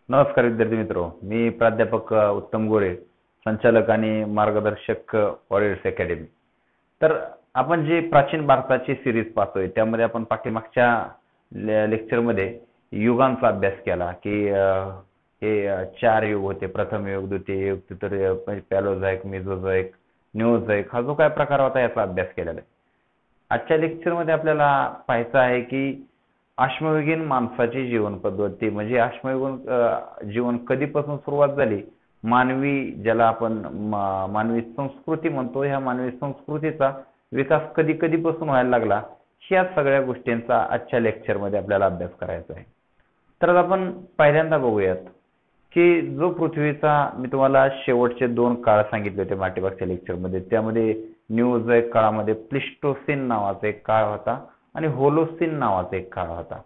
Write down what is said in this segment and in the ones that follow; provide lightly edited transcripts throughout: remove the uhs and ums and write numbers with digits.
नमस्कार विद्यार्थी मित्रो, मी प्राध्यापक उत्तम गोरे, संचालक आणि मार्गदर्शक वॉरियर्स अकॅडमी। तर आपण जे प्राचीन भारताची सिरीज पाहतोय त्यामध्ये आपण पाठीमागच्या लेक्चरमध्ये युगांचा अभ्यास केला की हे 4 युग होते, प्रथम युग, द्वितीय युग, तृतीय युग, पॅलोझोइक, मेसोझोइक, न्यूझोइक, हा जो काय प्रकार होता याचा अभ्यास केलेला आहे। आजच्या लेक्चरमध्ये आपल्याला पाहायचं आहे की अश्मयुगीन माणसाची जीवन पद्धती म्हणजे अश्मयुगीन जीवन कधीपासून सुरुवात झाली, मानवी ज्याला आपण मानवी संस्कृती म्हणतो, ह्या मानवी संस्कृतीचा विकास कधी कधीपासून व्हायला लागला, ह्या सगळ्या गोष्टींचा आजच्या लेक्चरमध्ये आपल्याला अभ्यास करायचा आहे। तर आपण पहिल्यांदा बघूयात की जो पृथ्वीचा मी तुम्हाला शेवटचे 2 काळ सांगितले होते पाठीमागच्या लेक्चरमध्ये, त्यामध्ये न्यूझोइक काळामध्ये प्लिस्टोसीन नावाचा एक काळ होता आणि होलोसीन नावाचा एक काळ होता।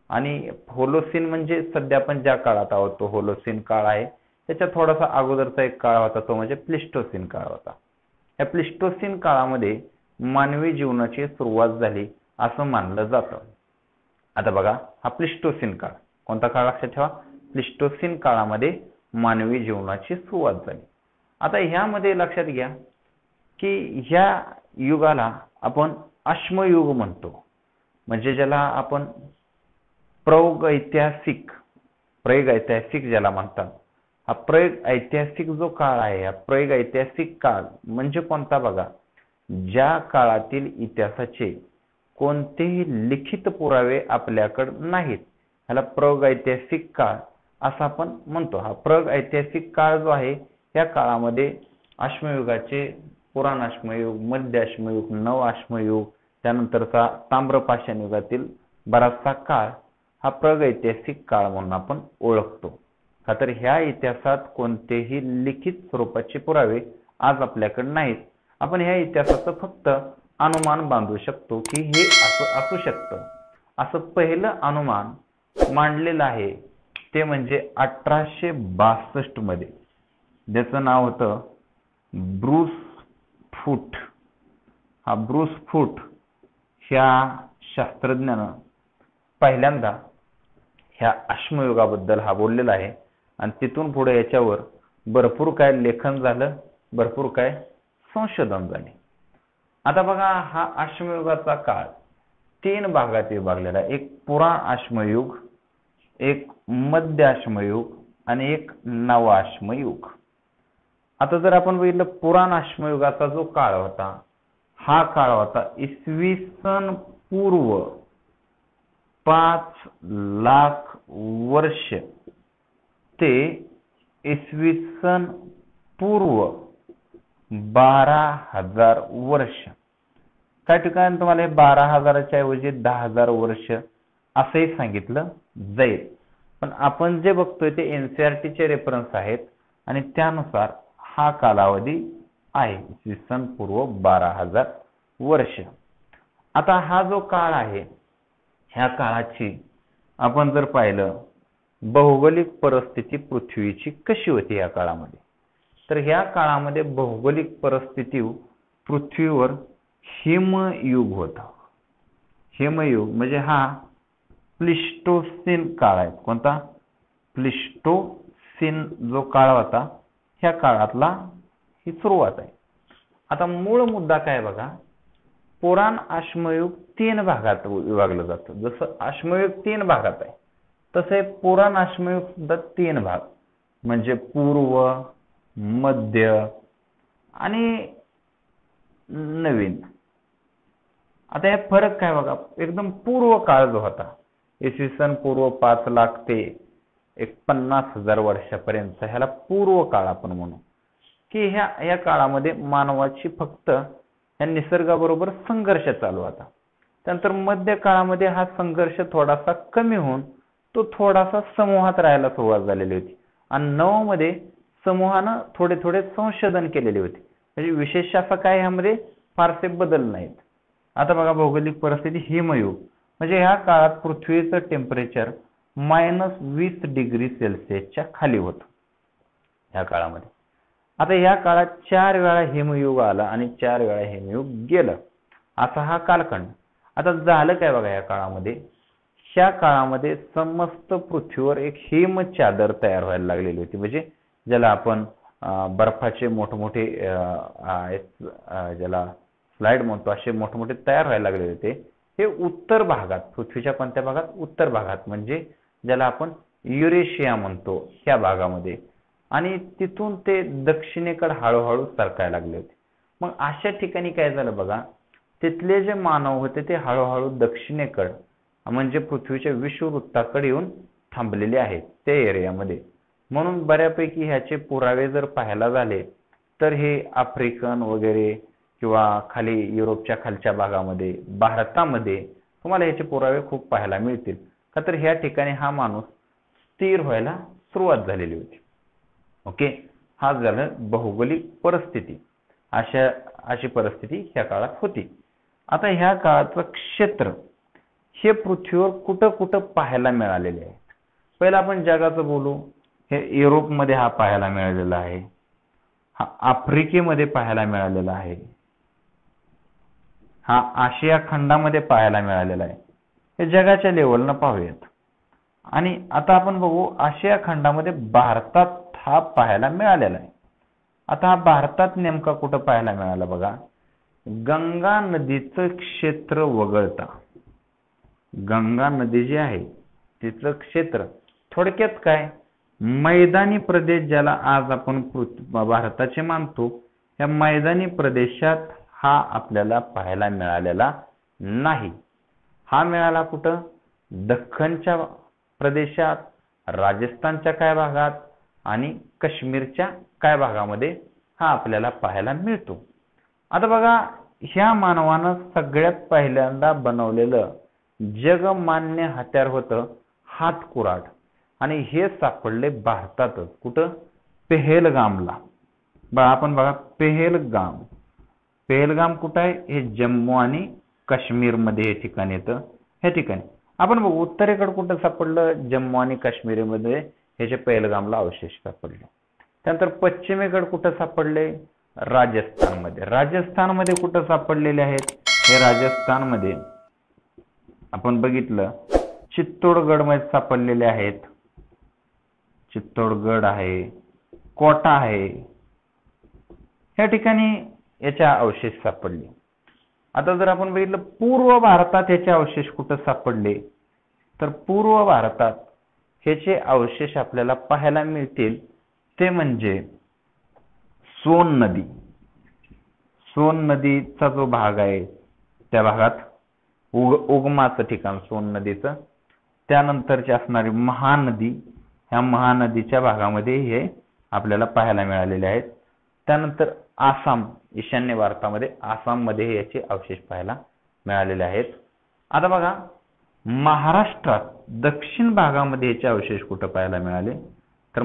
आणि होलोसीन म्हणजे सध्या आपण ज्या काळात आहोत तो होलोसीन काळ आहे, त्याच्या थोडासा अगोदरचा एक काळ होता तो म्हणजे प्लिस्टोसीन काळ होता। या प्लिस्टोसीन काळामध्ये मानवी जीवनाची सुरुवात झाली असं मानलं जातं। आता बघा, हा प्लिस्टोसीन काळ कोणता काळ लक्षात ठेवा, प्लिस्टोसीन काळामध्ये मानवी जीवनाची सुरुवात झाली। आता ह्यामध्ये लक्षात घ्या की ह्या युगाला आपण अश्मयुग म्हणतो, म्हणजे ज्याला आपण प्रागैतिहासिक ज्याला म्हणतात। हा प्रागैतिहासिक जो काळ आहे, हा प्रागैतिहासिक काळ म्हणजे कोणता बघा, ज्या काळातील इतिहासाचे कोणतेही लिखित पुरावे आपल्याकडे नाहीत, ह्याला प्रागैतिहासिक काळ असं आपण म्हणतो। हा प्रागैतिहासिक काळ जो आहे या काळामध्ये अश्मयुगाचे पुराण अश्मयुग, मध्य अश्मयुग, नव अश्मयुग, त्यानंतरचा ताम्रपाषाण युगातील बराचसा काळ हा प्रागैतिहासिक काळ म्हणून आपण ओळखतो। का तर ह्या इतिहासात कोणतेही लिखित स्वरूपाचे पुरावे आज आपल्याकडे नाहीत, आपण ह्या इतिहासाचं फक्त अनुमान बांधू शकतो की हे असं असू शकतं। असं पहिलं अनुमान मांडलेलं आहे ते म्हणजे 1862 मध्ये, ज्याचं नाव होतं ब्रूस फूट। हा ब्रूस फूट ह्या शास्त्रज्ञानं पहिल्यांदा ह्या अश्मयुगाबद्दल हा बोललेला आहे आणि तिथून पुढे याच्यावर भरपूर काय लेखन झालं, भरपूर काय संशोधन झाले। आता बघा, हा अश्मयुगाचा काळ 3 भागात विभागलेला आहे, एक पुराण अश्मयुग, एक मध्य अश्मयुग आणि एक नव अश्मयुग। आता जर आपण बघितलं, पुराण अश्मयुगाचा जो काळ होता हा काळ होता इसवी सन पूर्व 5 लाख वर्ष ते इसवी सन पूर्व 12,000 वर्ष। काही ठिकाणी तुम्हाला 12,000च्या ऐवजी 10,000 वर्ष असंही सांगितलं जाईल, पण आपण जे बघतोय ते एनसीईआरटीचे रेफरन्स आहेत आणि त्यानुसार हा कालावधी आहे इसवी सन पूर्व 12,000 वर्ष। आता हा जो काळ आहे, ह्या काळाची आपण जर पाहिलं भौगोलिक परिस्थिती पृथ्वीची कशी होती या काळामध्ये, तर ह्या काळामध्ये भौगोलिक परिस्थिती पृथ्वीवर हिमयुग होता। हिमयुग म्हणजे हा प्लिस्टोसीन काळ आहे। कोणता? प्लिस्टोसीन जो काळ होता ह्या काळातला ही सुरुवात आहे। आता मूळ मुद्दा काय बघा, पुराण अश्मयुग 3 भागात विभागलं जातं। जसं अश्मयुग 3 भागात आहे तसे पुराण अश्मयुग सुद्धा 3 भाग, म्हणजे पूर्व, मध्य आणि नवीन। आता हे फरक काय बघा, एकदम पूर्व काळ जो होता इसवी सन पूर्व 5 लाख ते 50,000 वर्षापर्यंत, ह्याला पूर्व काळ आपण म्हणू की ह्या काळामध्ये मानवाची फक्त या निसर्गाबरोबर संघर्ष चालू होता। त्यानंतर मध्य काळामध्ये हा संघर्ष थोडासा कमी होऊन तो थोडासा समूहात राहायला सुरुवात झालेली होती आणि नव मध्ये समूहानं थोडे थोडे संशोधन केलेले होते, म्हणजे विशेष असं काय ह्यामध्ये फारसे बदल नाहीत। आता बघा, भौगोलिक परिस्थिती हिमयुग म्हणजे ह्या काळात पृथ्वीचं टेम्परेचर -20 डिग्री सेल्सिअसच्या खाली होतं ह्या काळामध्ये। आता या काळात 4 वेळा हिमयुग आला आणि 4 वेळा हिमयुग गेलं, असा हा कालखंड। आता झालं काय बघा, या काळामध्ये ह्या काळामध्ये समस्त पृथ्वीवर एक हिमचादर तयार व्हायला लागलेली होती, म्हणजे ज्याला आपण बर्फाचे मोठमोठे ज्याला स्लाइड म्हणतो, असे मोठमोठे तयार व्हायला लागलेले होते. हे उत्तर भागात, पृथ्वीच्या कोणत्या भागात? उत्तर भागात, म्हणजे ज्याला आपण युरेशिया म्हणतो ह्या भागामध्ये, आणि तिथून ते दक्षिणेकडे हळूहळू सरकायला लागले होते. मग अशा ठिकाणी काय झालं बघा, तिथले जे मानव होते ते हळूहळू दक्षिणेकडे म्हणजे पृथ्वीच्या विषुववृत्ताकडे येऊन थांबलेले आहेत त्या एरियामध्ये. म्हणून बऱ्यापैकी ह्याचे पुरावे जर पाहायला झाले तर हे आफ्रिकन वगैरे किंवा खाली युरोपच्या खालच्या भागामध्ये, भारतामध्ये तुम्हाला ह्याचे पुरावे खूप पाहायला मिळतील. का तर ह्या ठिकाणी हा माणूस स्थिर व्हायला सुरुवात झालेली होती. ओके, हा झालं भौगोलिक परिस्थिती. अशी परिस्थिती ह्या काळात होती. आता ह्या काळाचं क्षेत्र हे पृथ्वीवर कुठं कुठं पाहायला मिळालेले आहे. पहिला आपण जगाचं बोलू. हे युरोपमध्ये हा पाहायला मिळालेला आहे, हा आफ्रिकेमध्ये पाहायला मिळालेला आहे, हा आशिया खंडामध्ये पाहायला मिळालेला आहे. हे जगाच्या लेवलनं पाहूयात. आणि आता आपण बघू आशिया खंडामध्ये भारतात हा पाहायला मिळालेला आहे. आता हा भारतात नेमका कुठं पाहायला मिळाला बघा, गंगा नदीचं क्षेत्र वगळता, गंगा नदी जी आहे तिचं क्षेत्र थोडक्यात काय, मैदानी प्रदेश ज्याला आज आपण भारताचे मानतो, या मैदानी प्रदेशात हा आपल्याला पाहायला मिळालेला नाही. हा मिळाला कुठं? दख्खनच्या प्रदेशात, राजस्थानच्या काय भागात आणि काश्मीरच्या काय भागामध्ये हा आपल्याला पाहायला मिळतो. आता बघा, ह्या मानवानं सगळ्यात पहिल्यांदा बनवलेलं जगमान्य हत्यार होतं हातकुराड, आणि हे सापडले भारतातच. कुठं? पेहेलगामला. आपण बघा पेहेलगाम, पेहेलगाम कुठं आहे? हे जम्मू आणि काश्मीर मध्ये हे ठिकाण येतं. हे ठिकाणी आपण बघू उत्तरेकडे कुठं सापडलं? जम्मू आणि काश्मीरमध्ये ह्याचे पेहेलगामला अवशेष सापडले. त्यानंतर पश्चिमेकडे कुठं सापडले? राजस्थानमध्ये. राजस्थानमध्ये कुठं सापडलेले आहेत? हे राजस्थानमध्ये आपण बघितलं चित्तोडगड मध्ये सापडलेले आहेत. चित्तोडगड आहे, कोटा आहे, या ठिकाणी याच्या अवशेष सापडले. आता जर आपण बघितलं पूर्व भारतात याचे अवशेष कुठं सापडले, तर पूर्व भारतात ह्याचे अवशेष आपल्याला पाहायला मिळतील ते म्हणजे सोन नदी. सोन नदीचा जो भाग आहे त्या भागात उगमाचं ठिकाण सोन नदीचं, त्यानंतरची असणारी महानदी, ह्या महानदीच्या भागामध्ये हे आपल्याला पाहायला मिळालेले आहेत. त्यानंतर आसाम, ईशान्य भारतामध्ये आसाम मध्ये याचे अवशेष पाहायला मिळालेले आहेत. आता बघा महाराष्ट्रात दक्षिण भागामध्ये याचे अवशेष कुठं पाहायला मिळाले, तर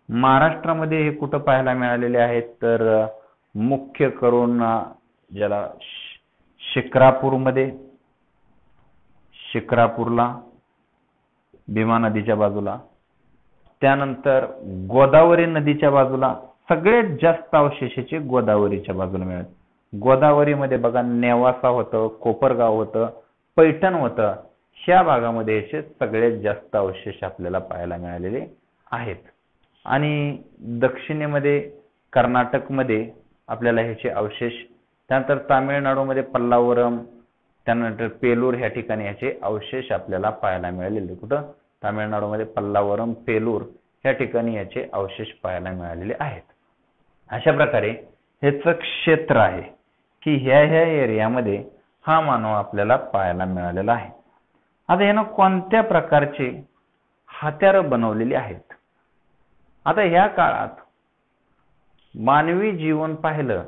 महाराष्ट्रामध्ये हे कुठं पाहायला मिळालेले आहेत, तर मुख्य करून ज्याला शिक्रापूरमध्ये, शिक्रापूरला भीमा नदीच्या बाजूला, त्यानंतर गोदावरी नदीच्या बाजूला सगळ्यात जास्त अवशेषाचे गोदावरीच्या बाजूला मिळाले. गोदावरीमध्ये बघा नेवासा होतं, कोपरगाव होतं, पैठण होतं, ह्या भागामध्ये याचे सगळ्यात जास्त अवशेष आपल्याला पाहायला मिळालेले आहेत. आणि दक्षिणेमध्ये कर्नाटकमध्ये आपल्याला ह्याचे अवशेष, त्यानंतर तामिळनाडूमध्ये पल्लावरम, त्यानंतर पेलूर ह्या ठिकाणी ह्याचे अवशेष आपल्याला पाहायला मिळालेले. कुठं? तामिळनाडूमध्ये पल्लावरम, पेलूर ह्या ठिकाणी याचे अवशेष पाहायला मिळालेले आहेत. अशा प्रकारे ह्याचं क्षेत्र आहे की ह्या एरियामध्ये हा मानव आपल्याला पाहायला मिळालेला आहे. आता यानं कोणत्या प्रकारचे हत्यार बनवलेली आहेत? आता ह्या काळात मानवी जीवन पाहिलं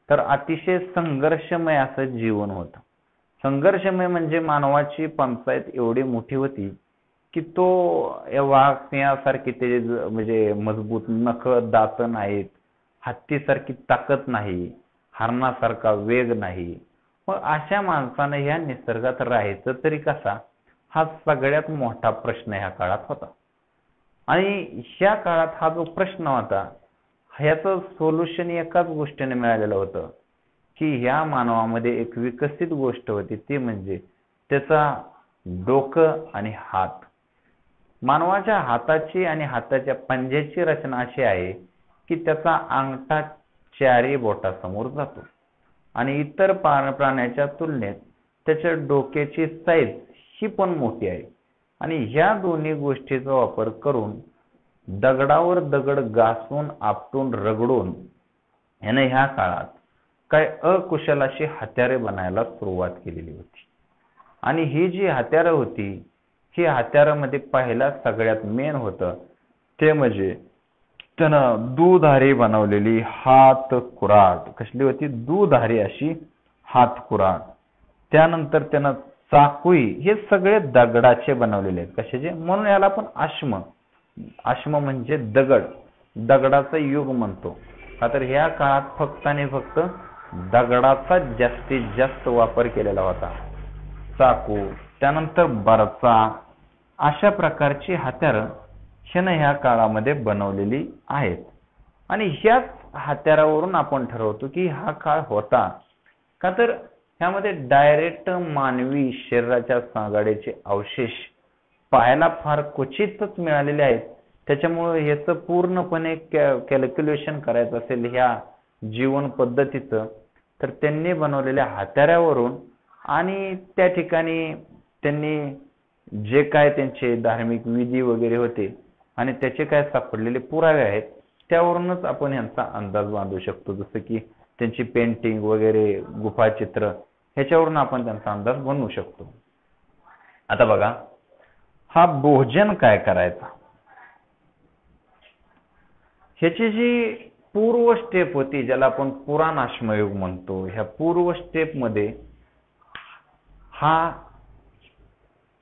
तर अतिशय संघर्षमय असं जीवन होतं. संघर्षमय म्हणजे मानवाची पंचायत एवढी मोठी होती की तो वाघ सिंहासारखी ते म्हणजे मजबूत नख दात नाहीत, हत्तीसारखी ताकद नाही, हरणासारखा वेग नाही. मग अशा माणसानं ह्या निसर्गात राहायचं तरी कसा, हा सगळ्यात मोठा प्रश्न ह्या काळात होता. आणि ह्या काळात हा जो प्रश्न होता ह्याचं सोल्युशन एकाच गोष्टीने मिळालेलं होतं की ह्या मानवामध्ये एक विकसित गोष्ट होती, ती म्हणजे त्याचा डोकं आणि हात. मानवाच्या हाताची आणि हाताच्या पंज्याची रचना अशी आहे की त्याचा अंगठा चारी बोटासमोर जातो आणि इतर प्राण्याच्या तुलनेत त्याच्या डोक्याची साईज ही पण मोठी आहे आणि ह्या दोन्ही गोष्टीचा वापर करून दगडावर दगड घासून आपटून रगडून याने ह्या काळात काय अकुशल अशी हत्यारे बनायला सुरुवात केलेली होती. आणि ही जी हत्यारं होती ही हत्यारामध्ये पहिला सगळ्यात मेन होतं ते म्हणजे त्यानं दुधारी बनवलेली हात कुऱ्हाड. कसली होती? दुधारी अशी हात कुऱ्हाड. त्यानंतर त्यानं चाकुई. हे सगळे दगडाचे बनवलेले आहेत. कशाचे? म्हणून याला आपण आश्म. आश्म म्हणजे दगड, दगडाचा युग म्हणतो. का तर ह्या काळात फक्त आणि फक्त दगडाचा जास्तीत जास्त वापर केलेला होता. चाकू, त्यानंतर बरचा, अशा प्रकारची हत्यारं ह्या काळामध्ये बनवलेली आहेत. आणि ह्याच हत्यारावरून आपण ठरवतो की हा काळ होता. का तर ह्यामध्ये डायरेक्ट मानवी शरीराच्या सांगाड्याचे अवशेष पाहायला फार क्वचितच मिळालेले आहेत. त्याच्यामुळे ह्याचं पूर्णपणे कॅल्क्युलेशन करायचं असेल ह्या जीवन पद्धतीचं तर त्यांनी बनवलेल्या हत्यारावरून आणि त्या ठिकाणी त्यांनी जे काय त्यांचे धार्मिक विधी वगैरे होते आणि त्याचे काय सापडलेले पुरावे आहेत त्यावरूनच आपण यांचा अंदाज बांधू शकतो. जसं की त्यांची पेंटिंग वगैरे, गुफाचित्र, ह्याच्यावरून आपण त्यांचा अंदाज बनवू शकतो. आता बघा, हा भोजन काय करायचा ह्याची जी पूर्व स्टेप होती ज्याला आपण पुराण आश्मयुग म्हणतो. ह्या पूर्व स्टेप मध्ये हा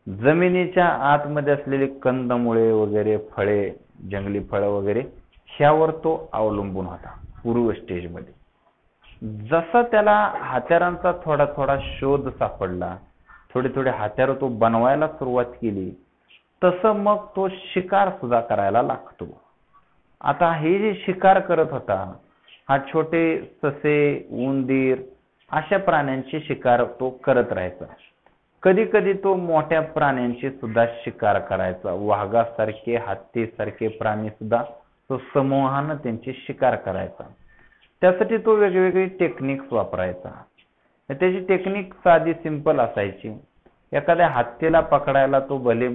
जमिनीच्या आतमध्ये असलेली कंदमुळे वगैरे, फळे, जंगली फळं वगैरे ह्यावर तो अवलंबून होता पूर्व स्टेज मध्ये. जसा त्याला हत्यारांचा थोडा थोडा शोध सापडला, थोडे थोडे हत्यार तो बनवायला सुरुवात केली, तसं मग तो शिकार सुद्धा करायला लागतो. आता हे जे शिकार करत होता हा छोटे ससे, उंदीर अशा प्राण्यांची शिकार तो करत राहायचा. कधी कधी तो मोठ्या प्राण्यांची सुद्धा शिकार करायचा. वाघासारखे, हत्तीसारखे प्राणी सुद्धा तो समूहानं त्यांची शिकार करायचा. त्यासाठी तो वेगवेगळी टेक्निक्स वापरायचा. त्याची टेक्निक साधी सिंपल असायची. एखाद्या हत्तीला पकडायला तो भले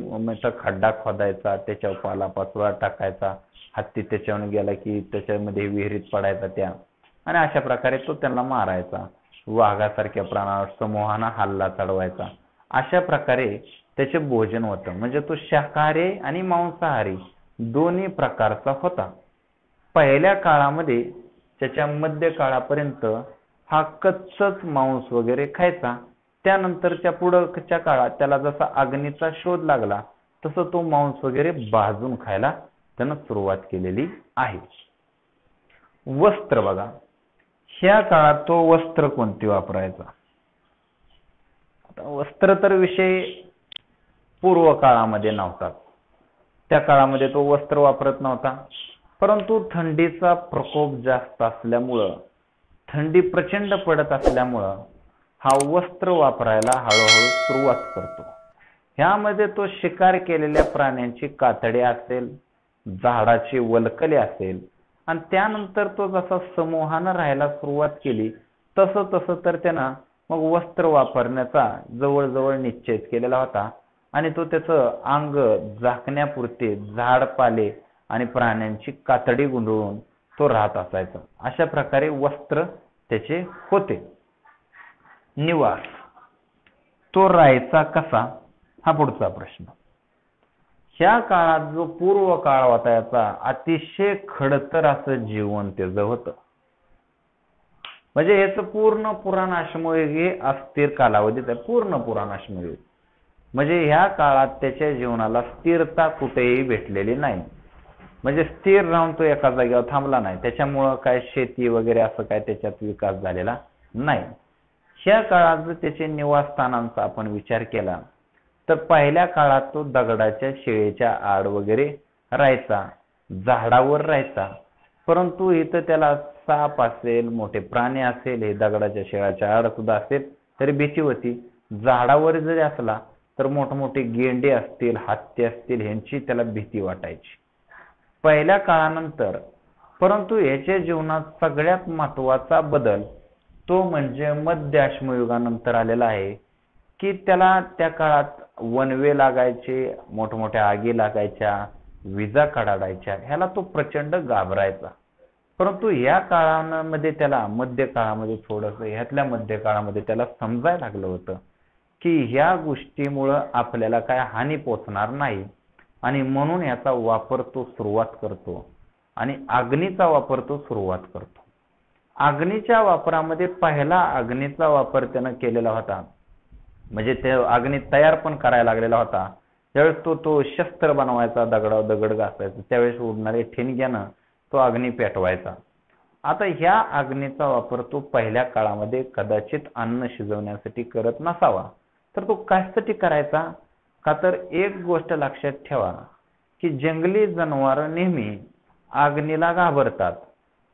खड्डा खोदायचा, त्याच्यावर पालापाचोळा टाकायचा, हत्ती त्याच्यावर गेला की त्याच्यामध्ये विहिरीत पडायचा त्या, आणि अशा प्रकारे तो त्यांना मारायचा. वाघासारख्या प्राण्यावर समूहानं हल्ला चढवायचा. अशा प्रकारे त्याचे भोजन होतं. म्हणजे तो शाकाहारी आणि मांसाहारी दोन्ही प्रकारचा होता. पहिल्या काळामध्ये त्याच्या मध्य काळापर्यंत हा कच्चच मांस वगैरे खायचा. त्यानंतरच्या पुढच्या काळात त्याला जसा अग्नीचा शोध लागला तसं तो मांस वगैरे भाजून खायला त्यानं सुरुवात केलेली आहे. वस्त्र बघा, ह्या काळात तो वस्त्र कोणती वापरायचा? आता वस्त्र तर विषय पूर्व काळामध्ये नव्हता. त्या काळामध्ये तो वस्त्र वापरत नव्हता. परंतु थंडीचा प्रकोप जास्त असल्यामुळं, थंडी प्रचंड पडत असल्यामुळं हा वस्त्र वापरायला हळूहळू सुरुवात करतो. ह्यामध्ये तो शिकार केलेल्या प्राण्यांची कातडे असेल, झाडाची वलकले असेल, आणि त्यानंतर तो जसा समूहानं राहायला सुरुवात केली तसं तसं तर त्यानं मग वस्त्र वापरण्याचा जवळजवळ निश्चय केलेला होता. आणि तो त्याचं अंग झाकण्यापुरते झाडपाले आणि प्राण्यांची कातडी गुंडळून तो राहत असायचा. अशा प्रकारे वस्त्र त्याचे होते. निवास तो राहायचा कसा हा पुढचा प्रश्न. ह्या काळात जो पूर्व काळ होता याचा अतिशय खडतर असं जीवन त्याचं होतं. म्हणजे याचं पूर्ण पुराण आश्मयुग हे अस्थिर कालावधीत आहे. पूर्ण पुराण आश्मयुग म्हणजे ह्या काळात त्याच्या जीवनाला स्थिरता कुठेही भेटलेली नाही. म्हणजे स्थिर राहून तो एका जागेवर थांबला नाही. त्याच्यामुळं काय शेती वगैरे असं काय त्याच्यात विकास झालेला नाही. ह्या काळात जर त्याचे निवासस्थानांचा आपण विचार केला तर पहिल्या काळात तो दगडाच्या शिळेच्या आड वगैरे राहायचा, झाडावर राहायचा. परंतु इथं त्याला साप असेल, मोठे प्राणी असेल, हे दगडाच्या शिळाच्या आड सुद्धा असेल तरी भीती होती. झाडावर जरी असला तर मोठमोठे गेंडे असतील, हत्ती असतील ह्यांची त्याला भीती वाटायची पहिल्या काळानंतर. परंतु याच्या जीवनात सगळ्यात महत्वाचा बदल तो म्हणजे मध्य अश्मयुगानंतर आलेला आहे की त्याला त्या काळात वनवे लागायचे, मोठमोठ्या आगी लागायच्या, विजा कडाडायच्या, ह्याला तो प्रचंड घाबरायचा. परंतु या काळामध्ये त्याला मध्य काळामध्ये थोडंसं ह्यातल्या मध्य काळामध्ये त्याला समजायला लागलं होतं की ह्या गोष्टीमुळं आपल्याला काय हानी पोचणार नाही आणि म्हणून याचा वापर तो सुरुवात करतो आणि अग्नीचा वापर तो सुरुवात करतो. अग्नीच्या वापरामध्ये पहिला अग्नीचा वापर त्यानं केलेला होता म्हणजे ते अग्नी तयार पण करायला लागलेला होता. ज्यावेळेस तो शस्त्र बनवायचा, दगड घासायचा, त्यावेळेस उडणारे ठिणग्यानं तो अग्नी पेटवायचा. आता ह्या अग्नीचा वापर तो पहिल्या काळामध्ये कदाचित अन्न शिजवण्यासाठी करत नसावा, तर तो कशासाठी करायचा का तर एक गोष्ट लक्षात ठेवा की जंगली जनावर नेहमी अग्नीला घाबरतात.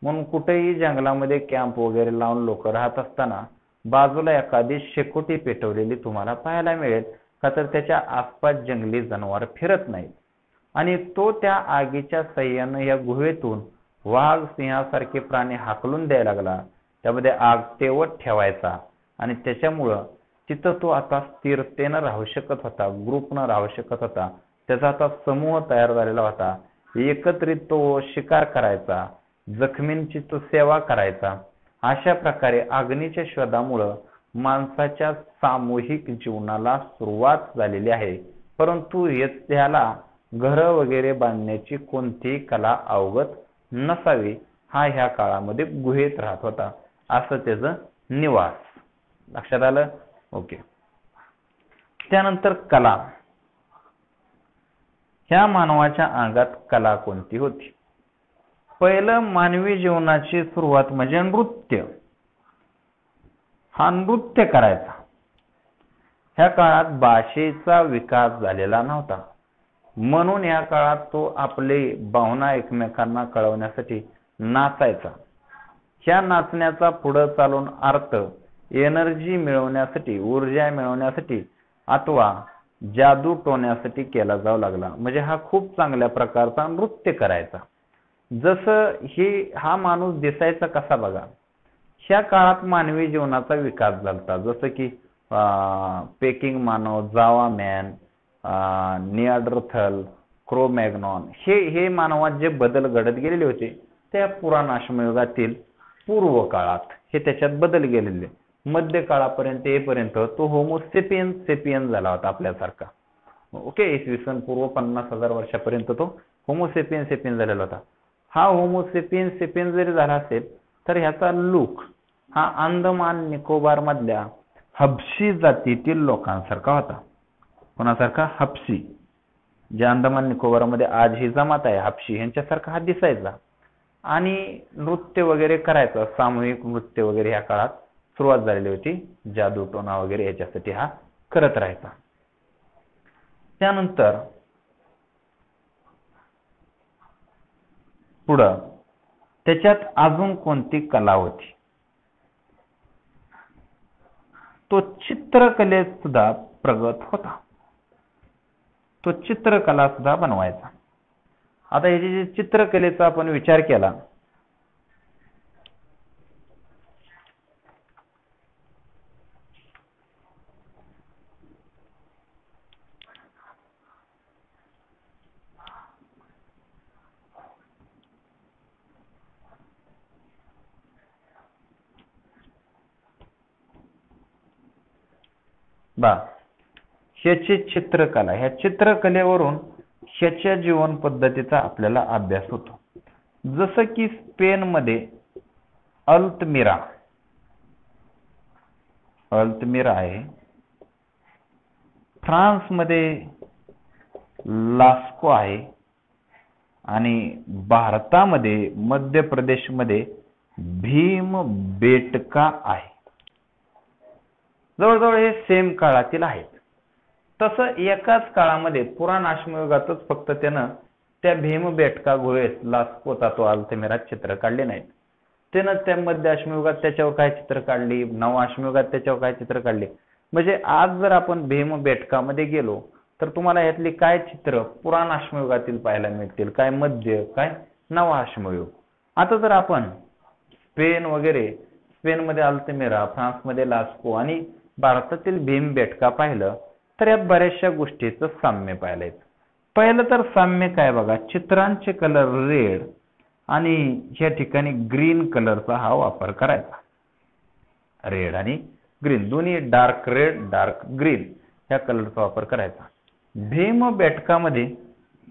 म्हणून कुठेही जंगलामध्ये कॅम्प वगैरे लावून लोक राहत असताना बाजूला एखादी शेकोटी पेटवलेली तुम्हाला पाहायला मिळेल का तर त्याच्या आसपास जंगली जनावर फिरत नाहीत आणि तो त्या आगीच्या साह्याने या गुहेतून वाघ सिंहासारखे प्राणी हाकलून द्यायला लागला. त्यामध्ये आग तेवत ठेवायचा आणि त्याच्यामुळं तिथं तो आता स्थिरतेनं राहू शकत होता, ग्रुपनं राहू शकत होता. त्याचा आता समूह तयार झालेला होता. एकत्रित तो शिकार करायचा, जखमींची तो सेवा करायचा. अशा प्रकारे अग्नीच्या शोधामुळं माणसाच्या सामूहिक जीवनाला सुरुवात झालेली आहे. परंतु याला घरं वगैरे बांधण्याची कोणतीही कला अवगत नसावी. हा ह्या काळामध्ये गुहेत राहत होता, असं त्याचं निवास. लक्षात आलं? ओके. त्यानंतर कला. ह्या मानवाच्या अंगात कला कोणती होती? पहिलं मानवी जीवनाची सुरुवात म्हणजे नृत्य. हा नृत्य करायचा. ह्या काळात भाषेचा विकास झालेला नव्हता, म्हणून या काळात तो आपले भावना एकमेकांना कळवण्यासाठी नाचायचा. ह्या नाचण्याचा पुढे चालून अर्थ एनर्जी मिळवण्यासाठी, ऊर्जा मिळवण्यासाठी अथवा जादू टोण्यासाठी केला जाऊ लागला. म्हणजे हा खूप चांगल्या प्रकारचा नृत्य करायचा. जसं हा माणूस दिसायचा कसा बघा. ह्या काळात मानवी जीवनाचा विकास झाला. जसं की पेकिंग मानव, जावा मॅन, निअँडरथल, क्रो मॅग्नॉन, हे मानवात जे बदल घडत गेलेले होते त्या पुराण अश्मयुगातील पूर्व काळात हे त्याच्यात बदल गेलेले. मध्य काळापर्यंत येईपर्यंत तो होमोसेपियन झाला होता आपल्यासारखा. ओके. इसवी सन पूर्व 50,000 वर्षापर्यंत तो होमोसेपियन झालेला होता. हा होमोसेपियन जरी झाला असेल तर ह्याचा लुक हा अंदमान निकोबार मधल्या हबशी जातीतील लोकांसारखा होता. कोणासारखा? हबशी. जे अंदमान निकोबारमध्ये आज ही जमात आहे हबशी, यांच्यासारखा हा दिसायचा आणि नृत्य वगैरे करायचा. सामूहिक नृत्य वगैरे ह्या काळात सुरुवात झालेली होती. जादू टोना वगैरे याच्यासाठी हा करत राहायचा. त्यानंतर पुढं त्याच्यात अजून कोणती कला होती? तो चित्रकलेत सुद्धा प्रगत होता. तो चित्रकला सुद्धा बनवायचा. आता याची जे चित्रकलेचा आपण विचार केला ह्याची चित्रकला, ह्या चित्रकलेवरून ह्याच्या जीवन पद्धतीचा आपल्याला अभ्यास होतो. जसं की स्पेन मध्ये अल्तमिरा आहे, फ्रान्स मध्ये लास्को आहे आणि भारतामध्ये मध्य प्रदेश मध्ये भीमबेटका आहे. जवळजवळ हे सेम काळातील आहेत. तसं एकाच काळामध्ये पुराण अश्मयुगातच फक्त त्यानं त्या भीमबेटका गुहेत लास्कोचा तो अल्तमिरा चित्र काढले नाहीत. त्यानं त्या मध्य अश्मयुगात त्याच्यावर काय चित्र काढली, नव अश्मयुगात त्याच्यावर काय चित्र काढली, म्हणजे आज जर आपण भीमबेटकामध्ये गेलो तर तुम्हाला यातली काय चित्र पुराण अश्मयुगातील पाहायला मिळतील, काय मध्य, काय नवा अश्मयुग. आता जर आपण स्पेन वगैरे, स्पेनमध्ये अल्तमिरा, फ्रान्समध्ये लास्को आणि भारतातील भीमबेटका पाहिलं तर यात बऱ्याचशा गोष्टीचं साम्य पाहायला येतं. पहिलं तर साम्य काय बघा, चित्रांचे कलर रेड आणि या ठिकाणी ग्रीन कलरचा हा वापर करायचा. रेड आणि ग्रीन दोन्ही डार्क रेड डार्क ग्रीन या कलरचा वापर करायचा. भीमबेटकामध्ये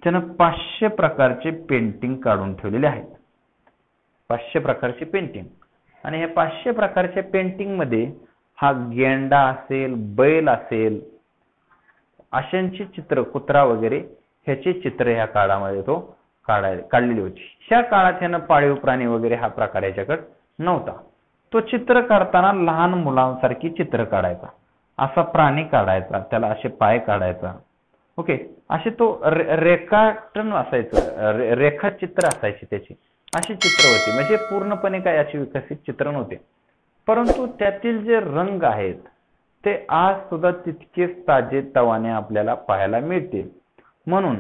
त्यानं 500 प्रकारचे पेंटिंग काढून ठेवलेले आहेत. 500 प्रकारचे पेंटिंग. आणि हे 500 प्रकारच्या पेंटिंग मध्ये हा गेंडा असेल, बैल असेल, अशांची चित्र, कुत्रा वगैरे ह्याची चित्र ह्या काळामध्ये तो काढलेली होती. ह्या काळात ह्यानं पाळीव प्राणी वगैरे हा प्रकार याच्याकडे नव्हता. तो चित्र काढताना लहान मुलांसारखी चित्र काढायचा, असा प्राणी काढायचा, त्याला असे पाय काढायचा. ओके, असे तो रेखाटन असायचं, रेखाचित्र असायची त्याची, अशी चित्र होती. म्हणजे पूर्णपणे काय अशी विकसित चित्र नव्हते, परंतु त्यातील जे रंग आहेत ते आज सुद्धा तितकेच ताजे तवाने आपल्याला पाहायला मिळतील. म्हणून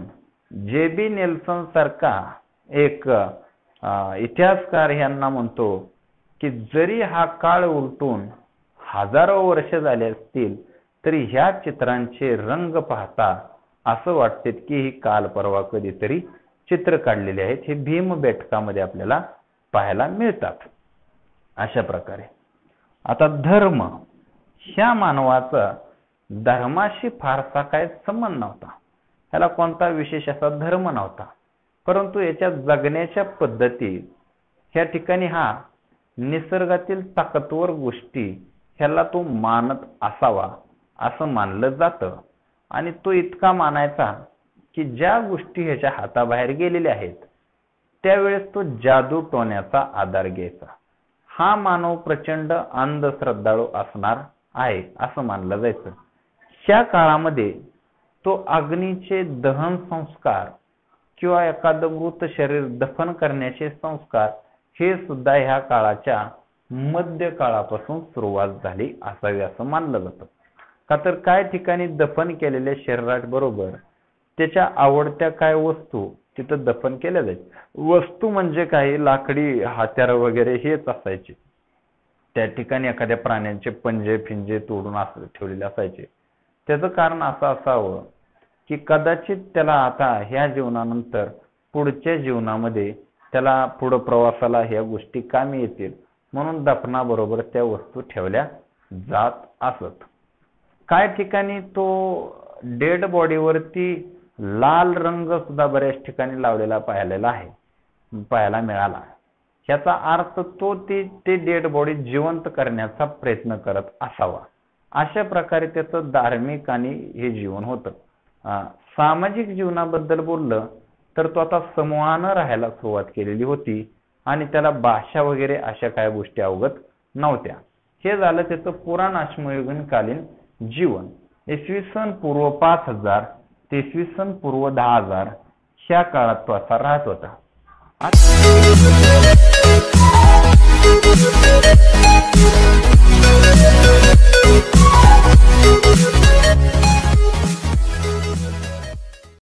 जे.बी. नेल्सन सारखा एक इतिहासकार यांना म्हणतो की जरी हा काळ उलटून हजारो वर्ष झाले असतील तरी ह्या चित्रांचे रंग पाहता असं वाटते की ही काल परवा कधीतरी चित्र काढलेले आहेत. हे भीमबेटकामध्ये आपल्याला पाहायला मिळतात. अशा प्रकारे आता धर्म, ह्या मानवाचा धर्माशी फारसा काय संबंध नव्हता, ह्याला कोणता विशेष असा धर्म नव्हता, परंतु याच्या जगण्याच्या पद्धती ह्या ठिकाणी हा निसर्गातील ताकदवर गोष्टी ह्याला तो मानत असावा असं मानलं जातं. आणि तो इतका मानायचा की ज्या गोष्टी ह्याच्या हाताबाहेर गेलेल्या आहेत त्यावेळेस तो जादू टोण्याचा आधार घ्यायचा. हा मानव प्रचंड अंधश्रद्धाळू असणार आहे असं मानलं जायचं. ह्या काळामध्ये तो अग्नीचे दहन संस्कार किंवा एखादं मृत शरीर दफन करण्याचे संस्कार हे सुद्धा ह्या काळाच्या मध्य काळापासून सुरुवात झाली असावी असं मानलं जातं. का तर काय ठिकाणी दफन केलेल्या शरीराबरोबर त्याच्या आवडत्या काय वस्तू तिथं दफन केल्या जायच्या. वस्तू म्हणजे काही लाकडी हत्यार वगैरे हेच असायचे. त्या ठिकाणी एखाद्या प्राण्यांचे पंजे फिंजे तोडून ठेवलेले असायचे. त्याचं कारण असं असावं की कदाचित त्याला आता ह्या जीवनानंतर पुढच्या जीवनामध्ये त्याला पुढे प्रवासाला ह्या गोष्टी कामी येतील म्हणून दफनाबरोबर त्या वस्तू ठेवल्या जात असत. काय ठिकाणी तो डेड बॉडीवरती लाल रंग सुद्धा बऱ्याच ठिकाणी लावलेला पाहायला मिळाला. याचा अर्थ तो ते डेड बॉडी जिवंत करण्याचा प्रयत्न करत असावा. अशा प्रकारे त्याचं धार्मिक आणि हे जीवन होतं. सामाजिक जीवनाबद्दल बोललं तर तो आता समूहानं राहायला सुरुवात केलेली होती आणि त्याला भाषा वगैरे अशा काय गोष्टी अवगत नव्हत्या. हे झालं त्याचं पुराण अश्मयुगीन कालीन जीवन. इसवी सन पूर्व 5000 ते इसवी सन पूर्व 10000 ह्या काळात तो असा राहत होता.